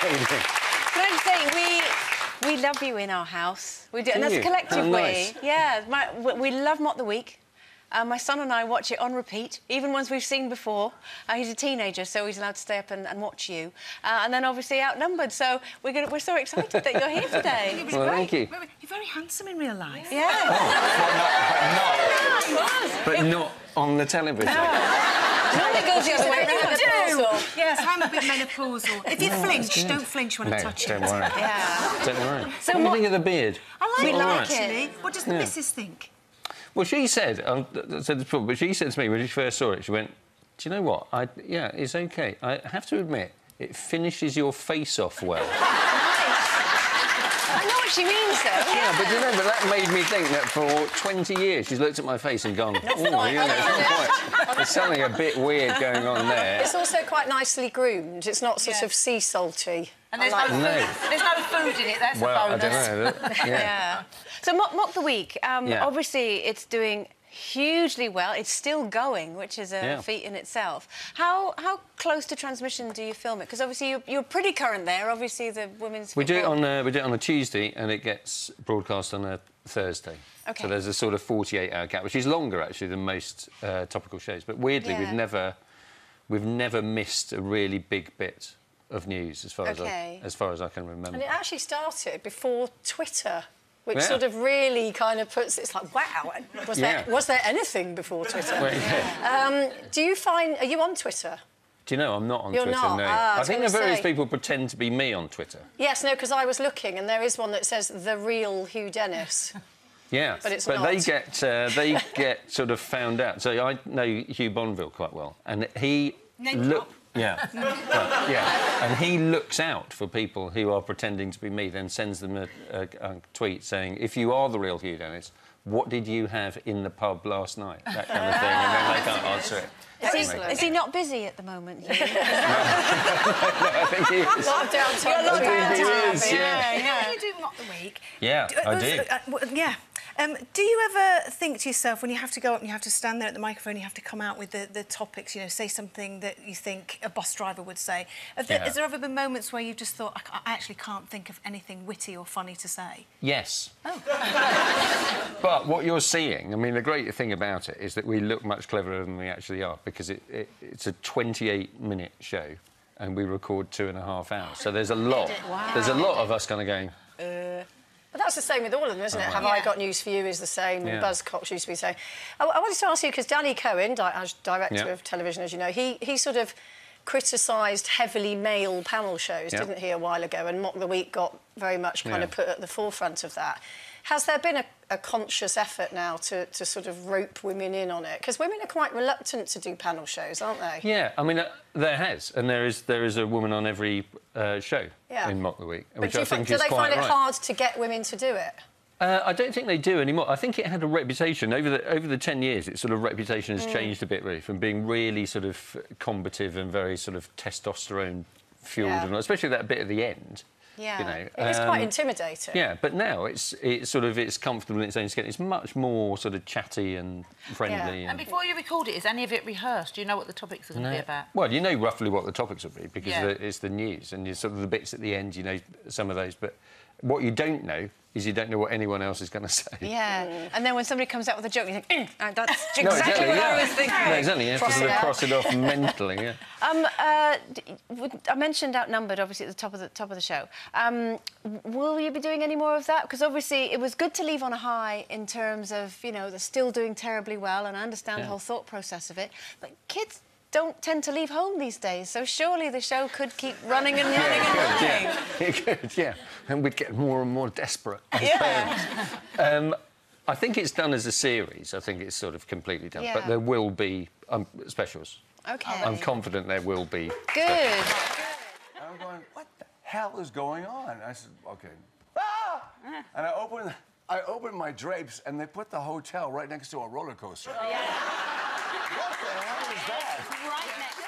Can I just say, we love you in our house. We do, and that's a collective nice. we. Yeah, we love Mock the Week. My son and I watch it on repeat, even ones we've seen before. He's a teenager, so he's allowed to stay up and watch you. And then, obviously, Outnumbered. So we're so excited that you're here today. Well, thank you. You're very handsome in real life. Yeah. But not on the television. Normally it goes the other way around. Yes, I'm a bit menopausal. If you flinch, don't flinch when I touch don't it. worry. Yeah. Don't worry. So what do you think of the beard? I like We it, like actually. it. What does the missus think? Well, she said, I said this before, but she said to me when she first saw it, she went, do you know what? Yeah, it's OK. I have to admit, it finishes your face off well. I know what she means, though. Yeah, but you know, but that made me think that for 20 years she's looked at my face and gone, oh, you know, there's something a bit weird going on there. It's also quite nicely groomed. It's not sort of sea salty. And there's no food in it, that's a bonus. I don't know. Yeah. So Mock the Week, obviously it's doing hugely well. It's still going, which is a feat in itself. How close to transmission do you film it? Because obviously you're pretty current there. Obviously the women's football... we do it on a Tuesday and it gets broadcast on a Thursday. OK. So there's a sort of 48-hour gap, which is longer actually than most topical shows. But weirdly, we've never missed a really big bit of news as far as I can remember. And it actually started before Twitter, which sort of really kind of puts... It's like, wow, was there anything before Twitter? Well, do you find... Are you on Twitter? Do you know, I'm not on You're Twitter, not? no. I I think the various people pretend to be me on Twitter. Yes, no, because I was looking, and there is one that says The Real Hugh Dennis. Yeah, but it's not. They get sort of found out. So I know Hugh Bonville quite well, and he... Yeah, and he looks out for people who are pretending to be me, then sends them a tweet saying, if you are the real Hugh Dennis, what did you have in the pub last night? That kind of thing, and then they can't answer it. Is he not busy at the moment, Hugh? No, I think he is. Lockdown time. Yeah. You do Mock the Week. Yeah, I do. Do you ever think to yourself, when you have to go up and you have to stand there at the microphone, you have to come out with the topics, you know, say something that you think a bus driver would say? Has there ever been moments where you've just thought, I actually can't think of anything witty or funny to say? Yes. Oh. But what you're seeing, I mean, the great thing about it is that we look much cleverer than we actually are, because it's a 28-minute show and we record 2.5 hours. So there's a lot. Wow. There's a lot of us kind of going... But that's the same with all of them, isn't it? Have I got news for you is the same. Buzz Cox used to be saying. I wanted to ask you, because Danny Cohen, as director of television, as you know, he sort of criticised heavily male panel shows, didn't he, a while ago? And Mock the Week got very much kind of put at the forefront of that. Has there been a conscious effort now to sort of rope women in on it? Because women are quite reluctant to do panel shows, aren't they? Yeah, I mean, there has, and there is a woman on every show in Mock the Week, which I think is quite right. Do they find it hard to get women to do it? I don't think they do anymore. I think it had a reputation over the 10 years. Its sort of reputation has changed a bit, really, from being really sort of combative and very sort of testosterone fueled, and especially that bit at the end. Yeah, you know, it's quite intimidating. Yeah, but now it's comfortable in its own skin. It's much more sort of chatty and friendly. And before you record it, is any of it rehearsed? Do you know what the topics are going to be about? Well, you know roughly what the topics will be because it's the news, and you sort of the bits at the end. You know some of those, but what you don't know is you don't know what anyone else is going to say. Yeah, and then when somebody comes out with a joke, you think, that's exactly exactly, what I was thinking. No, exactly, you have to sort of cross it off mentally, I mentioned Outnumbered, obviously, at the top of the show. Will you be doing any more of that? Because, obviously, it was good to leave on a high in terms of, you know, they're still doing terribly well, and I understand the whole thought process of it, but kids don't tend to leave home these days, so surely the show could keep running and running and running. It could, and we'd get more and more desperate as parents. I think it's done as a series. I think it's sort of completely done. But there will be specials. OK. I'm confident there will be. Good. I'm going, what the hell is going on? I said, OK. Ah! And I opened my drapes, and they put the hotel right next to a roller coaster. What the hell is that?